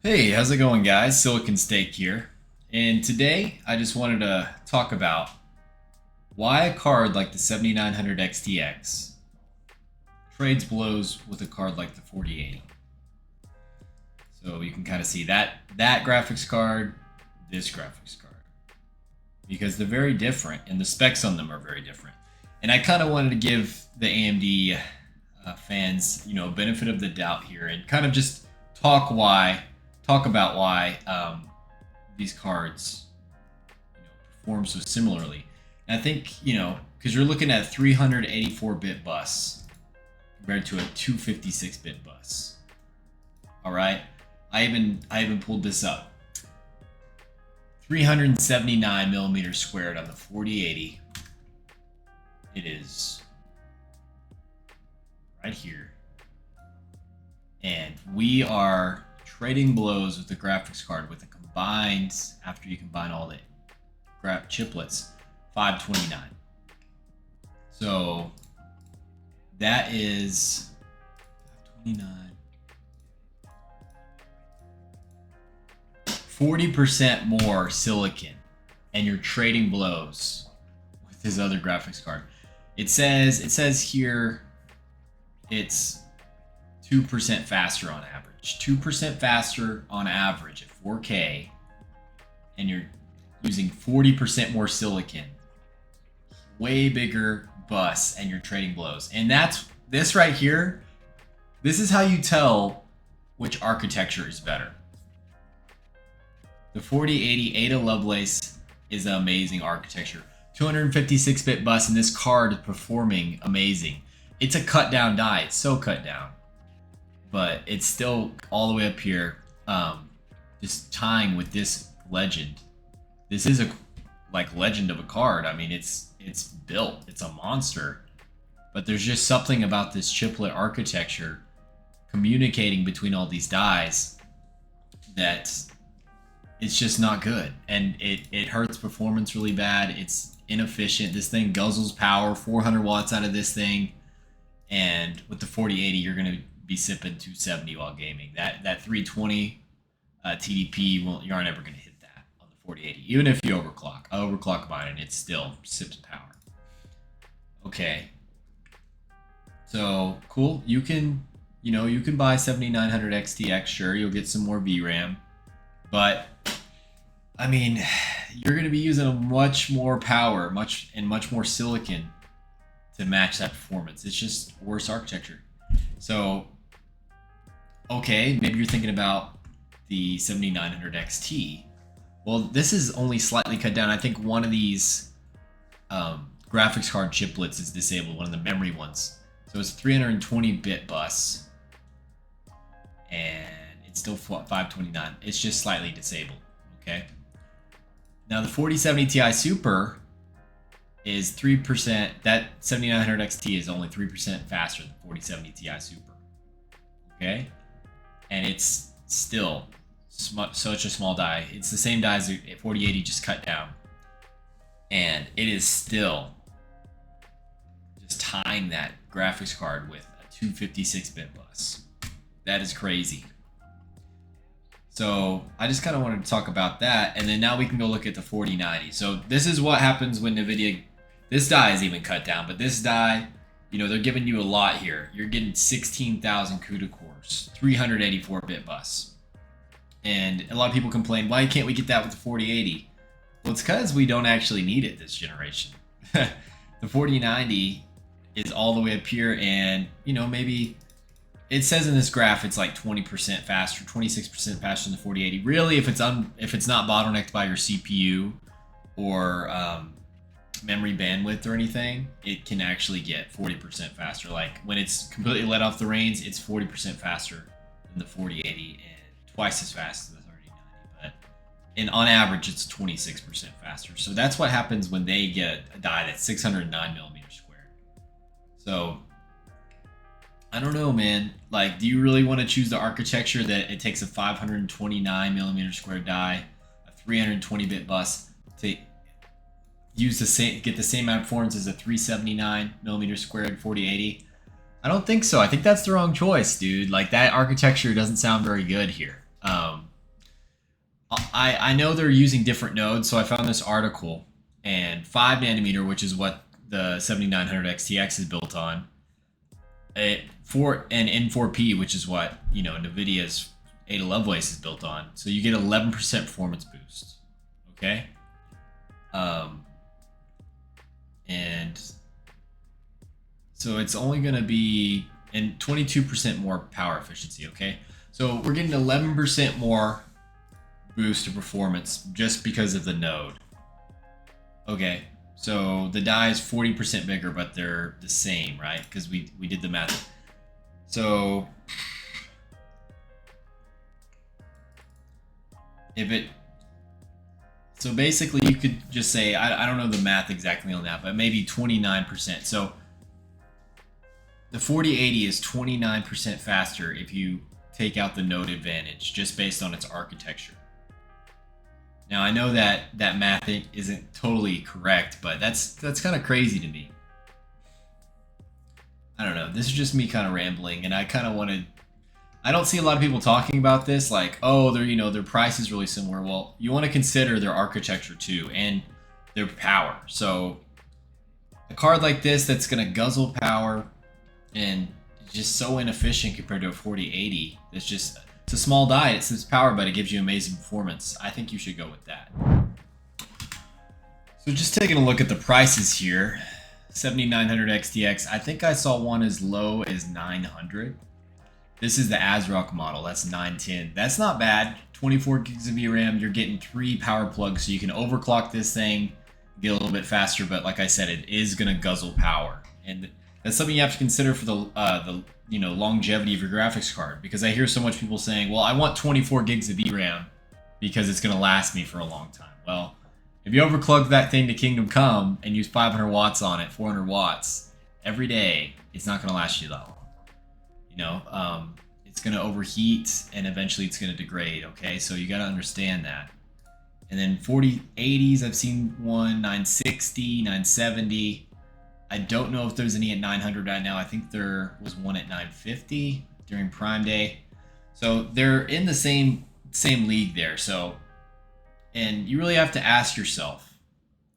Hey, how's it going, guys? Silicon Steak here. And today I just wanted to talk about why a card like the 7900 XTX trades blows with a card like the 4080. So you can kind of see that graphics card, this graphics card, because they're very different and the specs on them are very different. And I kind of wanted to give the AMD fans, benefit of the doubt here and kind of just talk about why these cards perform so similarly. And I think, because you're looking at a 384-bit bus compared to a 256-bit bus. All right, I even pulled this up. 379 millimeters squared on the 4080. It is right here, and we are trading blows with the graphics card with the combined, after you combine all the chiplets, 529. So that is 529. 40% more silicon, and you're trading blows with his other graphics card. It says here it's 2% faster on average. 2% faster on average at 4K, and you're using 40% more silicon. Way bigger bus, and you're trading blows. And that's this right here. This is how you tell which architecture is better. The 4080 Ada Lovelace is an amazing architecture. 256-bit bus, and this card is performing amazing. It's a cut down die. It's so cut down, but it's still all the way up here, just tying with this legend. This is a legend of a card. I mean, it's built. It's a monster. But there's just something about this chiplet architecture communicating between all these dies that it's just not good, and it hurts performance really bad. It's inefficient. This thing guzzles power, 400 watts out of this thing, and with the 4080 you're going to be sipping 270 while gaming. That 320 TDP, you aren't ever going to hit that on the 4080, even if you overclock. I overclock mine and it still sips power. Okay, so cool. You can buy 7900 XTX. Sure, you'll get some more VRAM, but I mean, you're going to be using a much more power, much more silicon to match that performance. It's just worse architecture. So, okay, maybe you're thinking about the 7900 XT. Well, this is only slightly cut down. I think one of these graphics card chiplets is disabled, one of the memory ones. So it's a 320-bit bus, and it's still 529. It's just slightly disabled, okay? Now the 4070 Ti Super is 3%. That 7900 XT is only 3% faster than 4070 Ti Super, okay? And it's still such a small die. It's the same die as the 4080, just cut down, and it is still just tying that graphics card with a 256-bit bus. That is crazy. So I just kind of wanted to talk about that, and then now we can go look at the 4090. So this is what happens when Nvidia, this die is even cut down, but this die, they're giving you a lot here. You're getting 16,000 CUDA cores, 384-bit bus. And a lot of people complain, why can't we get that with the 4080? Well, it's because we don't actually need it this generation. The 4090 is all the way up here, and maybe it says in this graph it's like 20% faster, 26% faster than the 4080. Really, if it's not bottlenecked by your CPU or memory bandwidth or anything, it can actually get 40% faster. Like when it's completely let off the reins, it's 40% faster than the 4080 and twice as fast as the 3090. And on average, it's 26% faster. So that's what happens when they get a die that's 609 millimeters squared. So I don't know, man. Like, do you really want to choose the architecture that it takes a 529 millimeter squared die, a 320-bit bus to get the same amount of performance as a 379 millimeter squared 4080? I don't think so. I think that's the wrong choice, dude. Like, that architecture doesn't sound very good here. I know they're using different nodes, so I found this article, and 5 nanometer, which is what the 7900 XTX is built on, for an N4P, which is what Nvidia's Ada Lovelace is built on. So you get 11% performance boost. Okay, and so it's only going to be 22% more power efficiency. Okay, so we're getting 11% more boost to performance just because of the node. Okay, so the die is 40% bigger, but they're the same, right? Because we did the math. So so basically you could just say, I don't know the math exactly on that, but maybe 29%. So the 4080 is 29% faster if you take out the node advantage just based on its architecture. Now I know that math isn't totally correct, but that's kind of crazy to me. I don't know. This is just me kind of rambling, and I kind of wanted. I don't see a lot of people talking about this, like, oh, their price is really similar. Well, you want to consider their architecture too and their power. So a card like this that's gonna guzzle power and just so inefficient compared to a 4080. It's a small die. It says power, but it gives you amazing performance. I think you should go with that. So just taking a look at the prices here, 7900 XTX. I think I saw one as low as 900. This is the ASRock model. That's 910. That's not bad. 24 gigs of VRAM. You're getting 3 power plugs, so you can overclock this thing, get a little bit faster. But like I said, it is gonna guzzle power, and that's something you have to consider for the longevity of your graphics card. Because I hear so much people saying, well, I want 24 gigs of VRAM because it's gonna last me for a long time. Well, if you overclock that thing to Kingdom Come and use 500 watts on it, 400 watts every day, it's not gonna last you that long. It's going to overheat and eventually it's going to degrade. Okay, so you got to understand that. And then 4080s, I've seen one 960, 970. I don't know if there's any at 900 right now. I think there was one at 950 during Prime Day. So they're in the same league there. So, and you really have to ask yourself,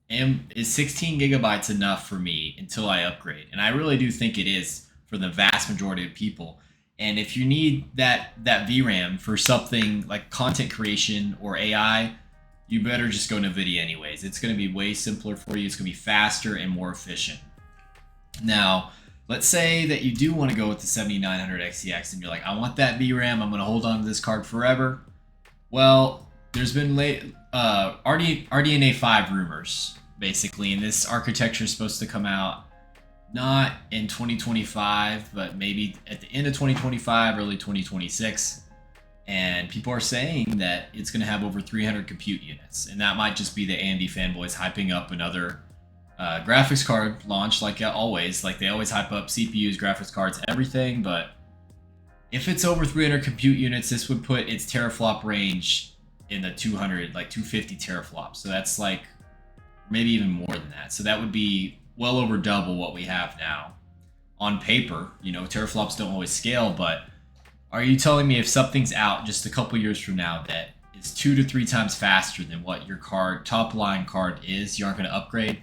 is 16 gigabytes enough for me until I upgrade? And I really do think it is for the vast majority of people. And if you need that VRAM for something like content creation or AI, you better just go Nvidia anyways. It's going to be way simpler for you. It's going to be faster and more efficient. Now, let's say that you do want to go with the 7900 XTX and you're like, I want that VRAM. I'm going to hold on to this card forever. Well, there's been RDNA 5 rumors, basically, and this architecture is supposed to come out not in 2025, but maybe at the end of 2025, early 2026. And people are saying that it's going to have over 300 compute units. And that might just be the AMD fanboys hyping up another graphics card launch, like always. Like they always hype up CPUs, graphics cards, everything. But if it's over 300 compute units, this would put its teraflop range in the 200, like 250 teraflops. So that's like maybe even more than that. So that would be well over double what we have now. On paper, teraflops don't always scale, but are you telling me if something's out just a couple years from now that is 2 to 3 times faster than what your top line card is, you aren't going to upgrade?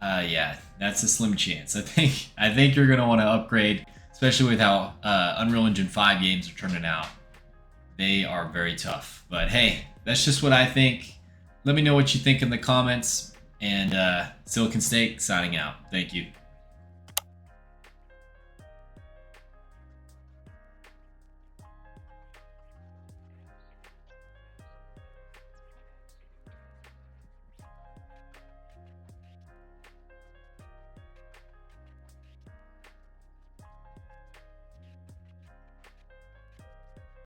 Yeah, that's a slim chance. I think you're going to want to upgrade, especially with how Unreal Engine 5 games are turning out. They are very tough. But hey, that's just what I think. Let me know what you think in the comments. And Silicon Steak signing out. Thank you.